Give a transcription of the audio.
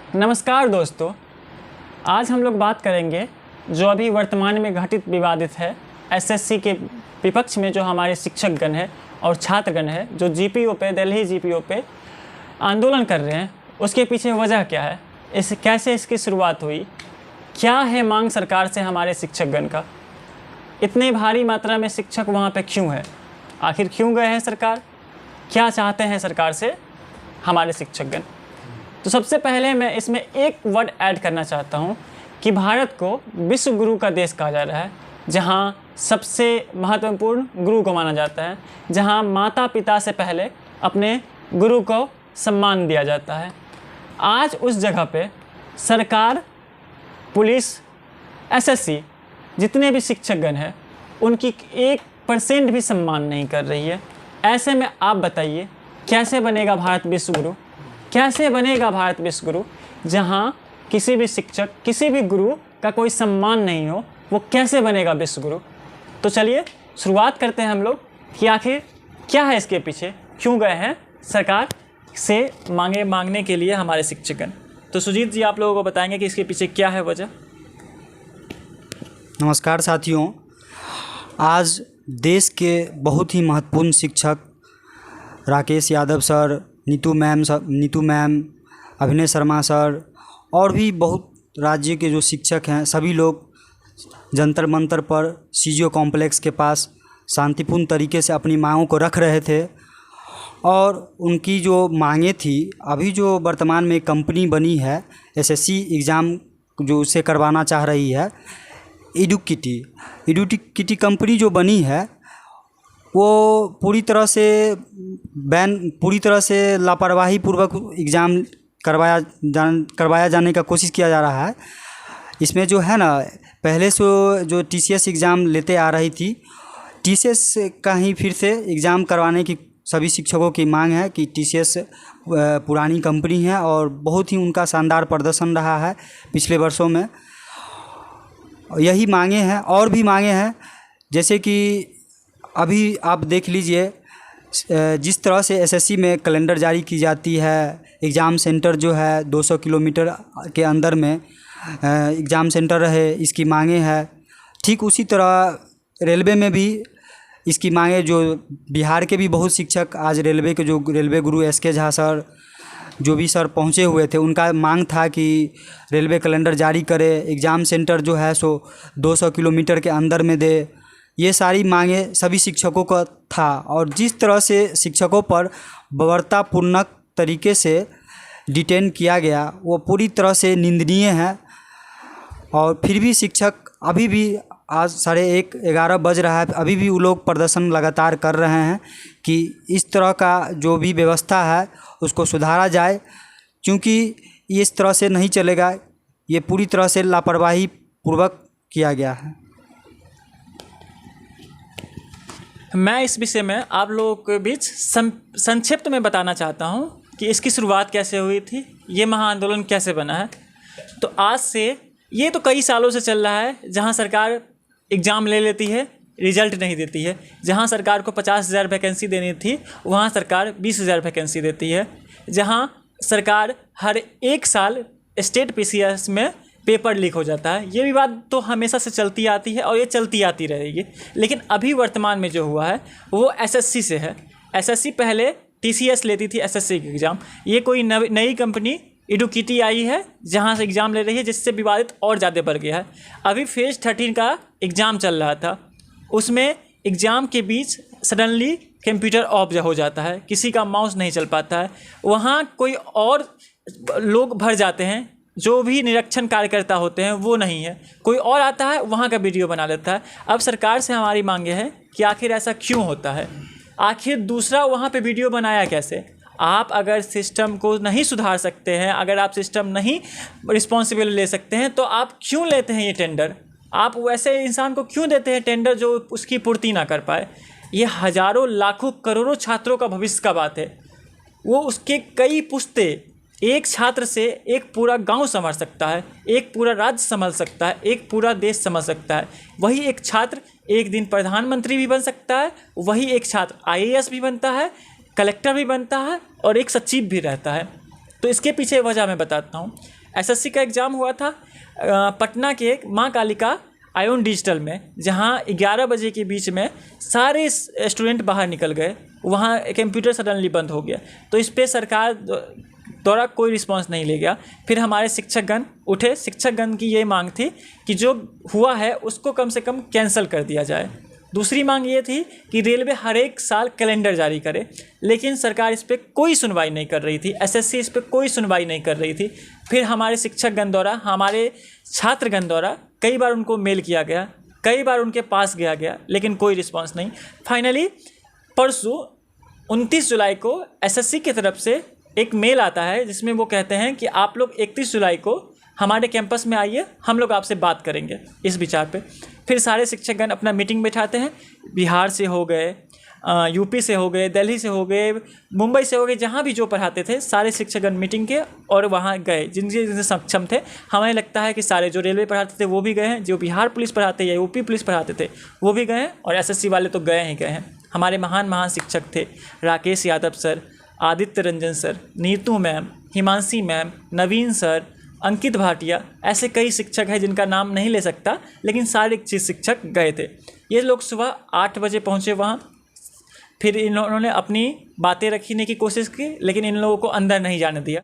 नमस्कार दोस्तों, आज हम लोग बात करेंगे जो अभी वर्तमान में घटित विवादित है एसएससी के विपक्ष में जो हमारे शिक्षकगण है और छात्रगण है जो जीपीओ पे दिल्ली जीपीओ पे आंदोलन कर रहे हैं, उसके पीछे वजह क्या है, कैसे इसकी शुरुआत हुई, क्या है मांग सरकार से हमारे शिक्षकगण का, इतने भारी मात्रा में शिक्षक वहाँ पे क्यों है, आखिर क्यों गए हैं सरकार, क्या चाहते हैं सरकार से हमारे शिक्षकगण। तो सबसे पहले मैं इसमें एक वर्ड ऐड करना चाहता हूँ कि भारत को विश्व गुरु का देश कहा जा रहा है, जहाँ सबसे महत्वपूर्ण गुरु को माना जाता है, जहाँ माता पिता से पहले अपने गुरु को सम्मान दिया जाता है। आज उस जगह पे सरकार, पुलिस, एसएससी जितने भी शिक्षकगण हैं उनकी 1% भी सम्मान नहीं कर रही है। ऐसे में आप बताइए कैसे बनेगा भारत विश्व गुरु, कैसे बनेगा भारत विश्व गुरु, जहाँ किसी भी शिक्षक, किसी भी गुरु का कोई सम्मान नहीं हो, वो कैसे बनेगा विश्व गुरु। तो चलिए शुरुआत करते हैं हम लोग कि आखिर क्या है इसके पीछे, क्यों गए हैं सरकार से मांगने के लिए हमारे शिक्षकगण। तो सुजीत जी आप लोगों को बताएंगे कि इसके पीछे क्या है वजह। नमस्कार साथियों, आज देश के बहुत ही महत्वपूर्ण शिक्षक राकेश यादव सर, नीतू मैम, अभिनय शर्मा सर और भी बहुत राज्य के जो शिक्षक हैं, सभी लोग जंतर मंतर पर सीजीओ कॉम्प्लेक्स के पास शांतिपूर्ण तरीके से अपनी मांगों को रख रहे थे। और उनकी जो मांगें थी, अभी जो वर्तमान में कंपनी बनी है एसएससी एग्ज़ाम जो उससे करवाना चाह रही है, एडुकिटी कंपनी जो बनी है वो पूरी तरह से लापरवाही पूर्वक एग्ज़ाम करवाया जाने का कोशिश किया जा रहा है। इसमें जो है ना, पहले से जो टीसीएस एग्ज़ाम लेते आ रही थी, टीसीएस का ही फिर से एग्ज़ाम करवाने की सभी शिक्षकों की मांग है कि टीसीएस पुरानी कंपनी है और बहुत ही उनका शानदार प्रदर्शन रहा है पिछले वर्षों में। यही मांगे हैं और भी मांगे हैं, जैसे कि अभी आप देख लीजिए जिस तरह से एसएससी में कैलेंडर जारी की जाती है, एग्ज़ाम सेंटर जो है 200 किलोमीटर के अंदर में एग्ज़ाम सेंटर रहे, इसकी मांगे हैं। ठीक उसी तरह रेलवे में भी इसकी मांगे, जो बिहार के भी बहुत शिक्षक आज रेलवे के जो रेलवे गुरु एसके झा सर जो भी सर पहुँचे हुए थे, उनका मांग था कि रेलवे कैलेंडर जारी करे, एग्ज़ाम सेंटर जो है सो 200 किलोमीटर के अंदर में दे। ये सारी मांगे सभी शिक्षकों का था और जिस तरह से शिक्षकों पर बर्बरतापूर्ण तरीके से डिटेन किया गया वो पूरी तरह से निंदनीय है। और फिर भी शिक्षक अभी भी आज 11:30 बज रहा है, अभी भी वो लोग प्रदर्शन लगातार कर रहे हैं कि इस तरह का जो भी व्यवस्था है उसको सुधारा जाए, क्योंकि इस तरह से नहीं चलेगा, ये पूरी तरह से लापरवाही पूर्वक किया गया है। मैं इस विषय में आप लोगों के बीच संक्षिप्त में बताना चाहता हूं कि इसकी शुरुआत कैसे हुई थी, ये महाआंदोलन कैसे बना है। तो आज से ये तो कई सालों से चल रहा है, जहां सरकार एग्ज़ाम ले लेती है, रिजल्ट नहीं देती है। जहां सरकार को 50,000 वैकेंसी देनी थी, वहां सरकार 20,000 वैकेंसी देती है। जहां सरकार हर एक साल स्टेट पीसीएस में पेपर लीक हो जाता है। ये विवाद तो हमेशा से चलती आती है और ये चलती आती रहेगी। लेकिन अभी वर्तमान में जो हुआ है वो एसएससी से है। एसएससी पहले टीसीएस लेती थी एसएससी की एग्ज़ाम, ये कोई नई कंपनी एडुकिटी आई है जहाँ से एग्ज़ाम ले रही है, जिससे विवादित और ज़्यादा बढ़ गया है। अभी फेज़ 13 का एग्ज़ाम चल रहा था, उसमें एग्ज़ाम के बीच सडनली कंप्यूटर ऑफ हो जाता है, किसी का माउस नहीं चल पाता है, वहाँ कोई और लोग भर जाते हैं, जो भी निरीक्षण कार्यकर्ता होते हैं वो नहीं है, कोई और आता है वहाँ का वीडियो बना लेता है। अब सरकार से हमारी मांगे हैं कि आखिर ऐसा क्यों होता है, आखिर दूसरा वहाँ पे वीडियो बनाया कैसे। आप अगर सिस्टम को नहीं सुधार सकते हैं, अगर आप सिस्टम नहीं रिस्पॉन्सिबल ले सकते हैं, तो आप क्यों लेते हैं ये टेंडर, आप वैसे इंसान को क्यों देते हैं टेंडर जो उसकी पूर्ति ना कर पाए। ये हज़ारों लाखों करोड़ों छात्रों का भविष्य का बात है, वो उसके कई पुश्ते, एक छात्र से एक पूरा गांव संभल सकता है, एक पूरा राज्य संभल सकता है, एक पूरा देश संभल सकता है। वही एक छात्र एक दिन प्रधानमंत्री भी बन सकता है, वही एक छात्र आईएएस भी बनता है, कलेक्टर भी बनता है और एक सचिव भी रहता है। तो इसके पीछे वजह मैं बताता हूँ। एसएससी का एग्ज़ाम हुआ था पटना के माँ कालिका आयोन डिजिटल में, जहाँ 11 बजे के बीच में सारे स्टूडेंट बाहर निकल गए, वहाँ कंप्यूटर सडनली बंद हो गया। तो इस पर सरकार द्वारा कोई रिस्पांस नहीं ले गया। फिर हमारे शिक्षकगण उठे, शिक्षकगण की ये मांग थी कि जो हुआ है उसको कम से कम कैंसिल कर दिया जाए। दूसरी मांग ये थी कि रेलवे हर एक साल कैलेंडर जारी करे, लेकिन सरकार इस पर कोई सुनवाई नहीं कर रही थी, एसएससी इस पर कोई सुनवाई नहीं कर रही थी। फिर हमारे शिक्षकगण द्वारा, हमारे छात्रगण द्वारा कई बार उनको मेल किया गया, कई बार उनके पास गया, लेकिन कोई रिस्पांस नहीं। फाइनली परसों 29 जुलाई को एसएससी की तरफ से एक मेल आता है जिसमें वो कहते हैं कि आप लोग 31 जुलाई को हमारे कैंपस में आइए, हम लोग आपसे बात करेंगे इस विचार पे। फिर सारे शिक्षकगण अपना मीटिंग बैठाते हैं, बिहार से हो गए, यूपी से हो गए, दिल्ली से हो गए, मुंबई से हो गए, जहाँ भी जो पढ़ाते थे सारे शिक्षकगण मीटिंग के और वहाँ गए जिनसे सक्षम थे। हमें लगता है कि सारे जो रेलवे पढ़ाते थे वो भी गए हैं, जो बिहार पुलिस पढ़ाते या यूपी पुलिस पढ़ाते थे वो भी गए हैं, और एसएससी वाले तो गए ही गए हैं। हमारे महान शिक्षक थे Rakesh Yadav sir, Aditya Ranjan sir, Neetu ma'am, Himanshi ma'am, Naveen sir, Ankit Bhatia, ऐसे कई शिक्षक हैं जिनका नाम नहीं ले सकता, लेकिन सारे शिक्षक गए थे। ये लोग सुबह 8 बजे पहुँचे वहाँ। फिर इन्होंने अपनी बातें रखने की कोशिश की, लेकिन इन लोगों को अंदर नहीं जाने दिया।